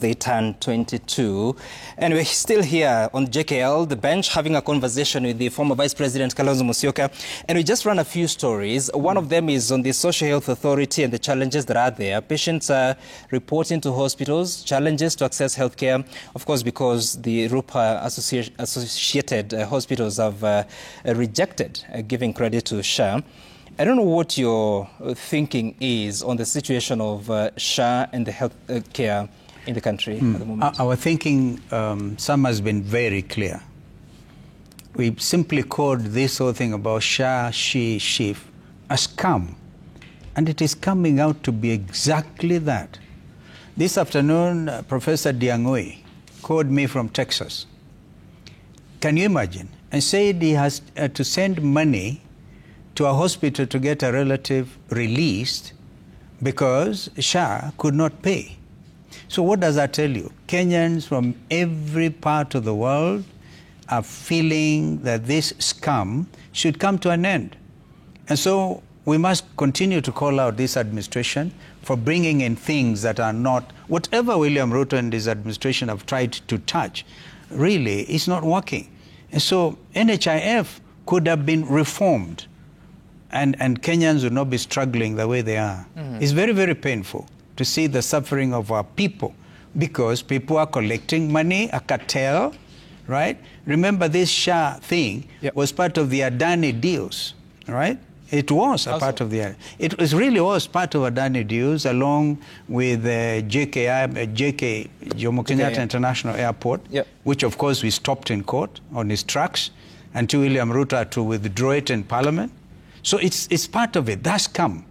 they turn 22. And we're still here on JKL, the bench, having a conversation with the former Vice President Kalonzo Musyoka. And we just ran a few stories. One of them is on the Social Health Authority and the challenges that are there. Patients are reporting to hospitals, challenges to access healthcare, of course, because the RUPA associated hospitals have rejected giving credit to SHA. I don't know what your thinking is on the situation of SHA and the health care in the country at the moment. Our thinking, some has been very clear. We simply called this whole thing about SHA, she a scam. And it is coming out to be exactly that. This afternoon, Professor Diang'ui called me from Texas. Can you imagine? And said he has to send money to a hospital to get a relative released because SHA could not pay. So what does that tell you? Kenyans from every part of the world are feeling that this scam should come to an end. And so we must continue to call out this administration for bringing in things that are not, whatever William Ruto and his administration have tried to touch, really is not working. And so NHIF could have been reformed, and Kenyans would not be struggling the way they are. It's very, very painful to see the suffering of our people because people are collecting money, a cartel, right? Remember this SHA thing was part of the Adani deals, right? It was a part of the, it was really was part of Adani deals along with JK Jomo Kenyatta International Airport, which of course we stopped in court on his tracks until William Ruto had to withdraw it in Parliament. So it's part of it. That's come.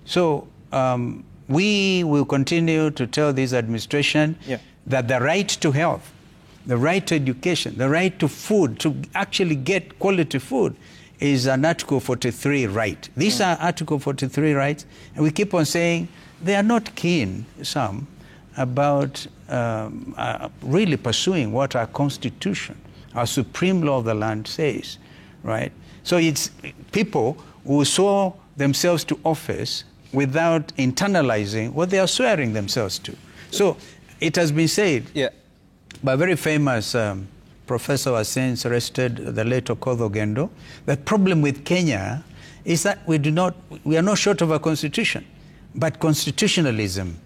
So we will continue to tell this administration that the right to health, the right to education, the right to food, to actually get quality food, is an Article 43 right. These are Article 43 rights, and we keep on saying they are not keen, some, about really pursuing what our Constitution, our supreme law of the land says, right? So it's people who saw themselves to office without internalizing what they are swearing themselves to. So it has been said by a very famous professor who has since arrested, the late Okoth Ogendo, the problem with Kenya is that we are not short of a constitution, but constitutionalism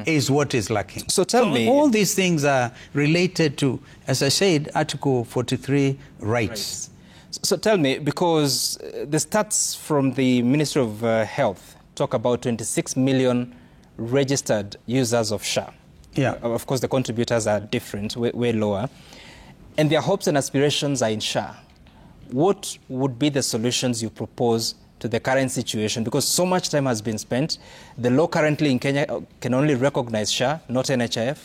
is what is lacking. So tell me, all these things are related to, as I said, Article 43 rights. So tell me, because the stats from the Ministry of Health talk about 26 million registered users of SHA. Of course, the contributors are different, way lower. And their hopes and aspirations are in SHA. What would be the solutions you propose to the current situation? Because so much time has been spent. The law currently in Kenya can only recognize SHA, not NHIF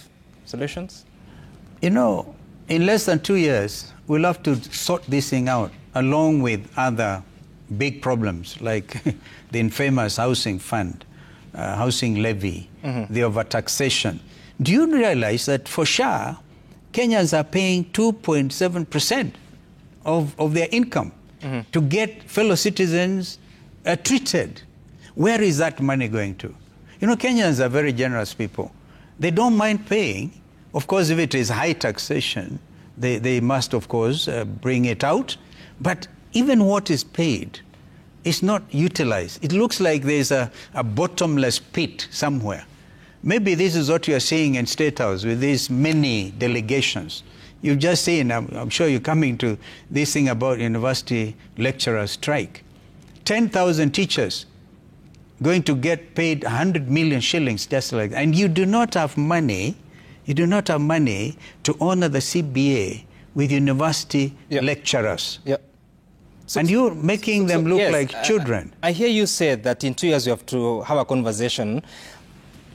solutions? You know, in less than 2 years, we'll have to sort this thing out, along with other big problems like the infamous housing fund, housing levy, the overtaxation. Do you realize that for SHA, Kenyans are paying 2.7% of their income to get fellow citizens treated? Where is that money going to? You know, Kenyans are very generous people. They don't mind paying. Of course, if it is high taxation, they must, of course, bring it out. But even what is paid is not utilized. It looks like there's a bottomless pit somewhere. Maybe this is what you're seeing in State House with these many delegations. You've just seen, I'm sure you're coming to this thing about university lecturer strike. 10,000 teachers going to get paid 100 million shillings just like that. And you do not have money, to honor the CBA with university lecturers. So, and you're making them look like children. I hear you say that in 2 years you have to have a conversation.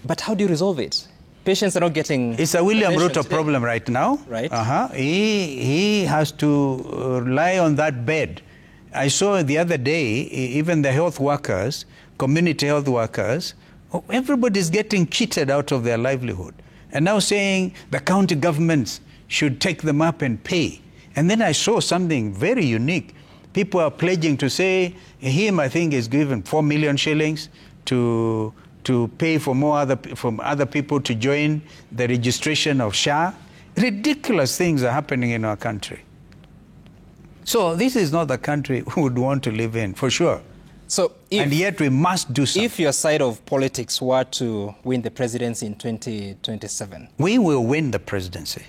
But how do you resolve it? Patients are not getting... It's a William Ruto problem right now. Right. He has to lie on that bed. I saw the other day, even the health workers, community health workers, everybody's getting cheated out of their livelihood. And now saying the county governments should take them up and pay. And then I saw something very unique. People are pledging to say, him, I think, is given 4 million shillings to to pay for from other people to join the registration of SHA. Ridiculous things are happening in our country. So this is not the country we would want to live in, for sure. So and yet we must do something. If your side of politics were to win the presidency in 2027? We will win the presidency.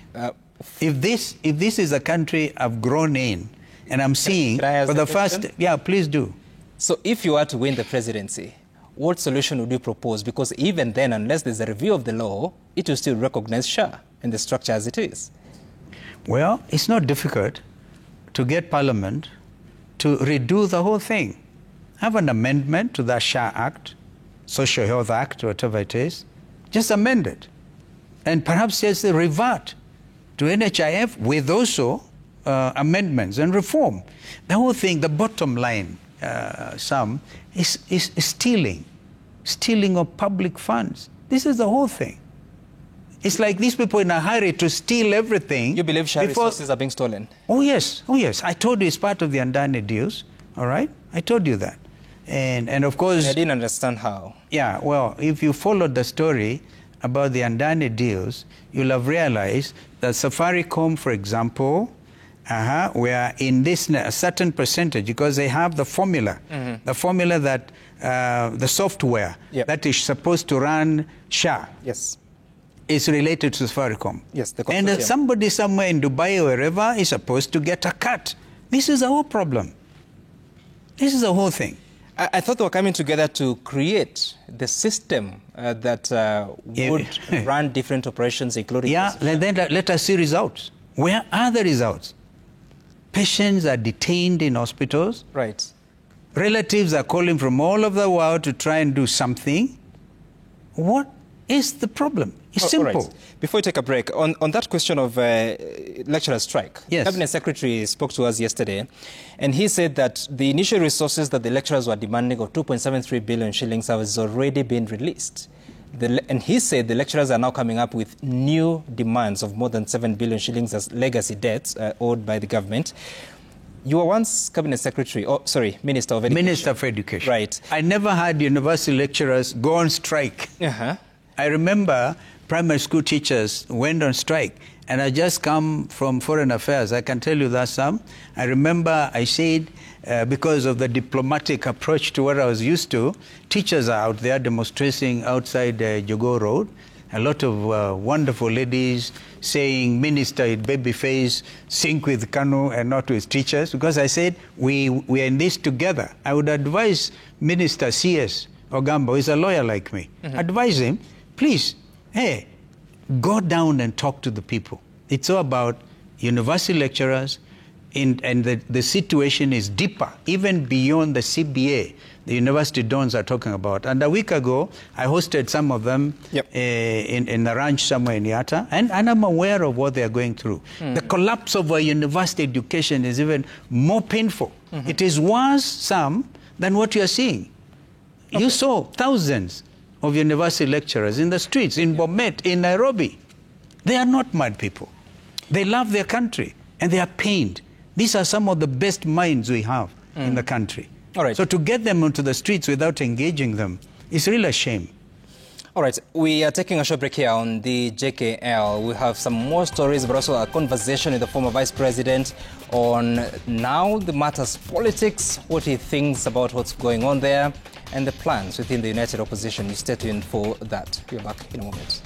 If this is a country I've grown in, and I'm seeing for the first... Yeah, please do. So if you were to win the presidency, what solution would you propose? Because even then, unless there's a review of the law, it will still recognize SHA and the structure as it is. Well, it's not difficult to get Parliament to redo the whole thing. Have an amendment to the SHA Act, Social Health Act, whatever it is. Just amend it. And perhaps just revert to NHIF with also amendments and reform. The whole thing, the bottom line, is stealing of public funds. This is the whole thing. It's like these people in a hurry to steal everything. You believe SHA resources are being stolen? Oh yes, oh yes. I told you it's part of the Andani deals, all right? I told you that. And of course... I didn't understand how. Yeah, well, if you followed the story about the Andani deals, you'll have realized that Safaricom, for example, were in this a certain percentage because they have the formula, the formula that the software that is supposed to run SHA is related to Safaricom. Yes, and somebody somewhere in Dubai or wherever is supposed to get a cut. This is the whole problem. This is the whole thing. I thought they were coming together to create the system that would run different operations, including... Yeah, then let us see results. Where are the results? Patients are detained in hospitals. Right. Relatives are calling from all over the world to try and do something. What is the problem? It's simple. Right. Before we take a break, on that question of lecturer strike, yes. Cabinet Secretary spoke to us yesterday, and he said that the initial resources that the lecturers were demanding of 2.73 billion shillings has already been released. And he said the lecturers are now coming up with new demands of more than 7 billion shillings as legacy debts owed by the government. You were once Cabinet Secretary, Minister of Education. Minister of Education. Right. I never had university lecturers go on strike. I remember primary school teachers went on strike, and I just come from Foreign Affairs. I can tell you that some. I remember I said, because of the diplomatic approach to what I was used to, teachers are out there demonstrating outside Jogo Road. A lot of wonderful ladies saying, Minister in baby face, sink with Kanu and not with teachers. Because I said, we are in this together. I would advise Minister C.S. Ogambo, who is a lawyer like me, advise him, please, hey, go down and talk to the people. It's all about university lecturers, and the situation is deeper, even beyond the CBA, the university dons are talking about. And a week ago, I hosted some of them in a ranch somewhere in Yatta, and I'm aware of what they're going through. The collapse of our university education is even more painful. It is worse, some, than what you're seeing. You saw thousands of university lecturers in the streets, in Bomet, in Nairobi. They are not mad people. They love their country, and they are pained. These are some of the best minds we have in the country. All right. So to get them onto the streets without engaging them is really a shame. All right, we are taking a short break here on the JKL. We have some more stories, but also a conversation with the former Vice President on now the matters politics, what he thinks about what's going on there, and the plans within the United Opposition. You stay tuned for that. We're back in a moment.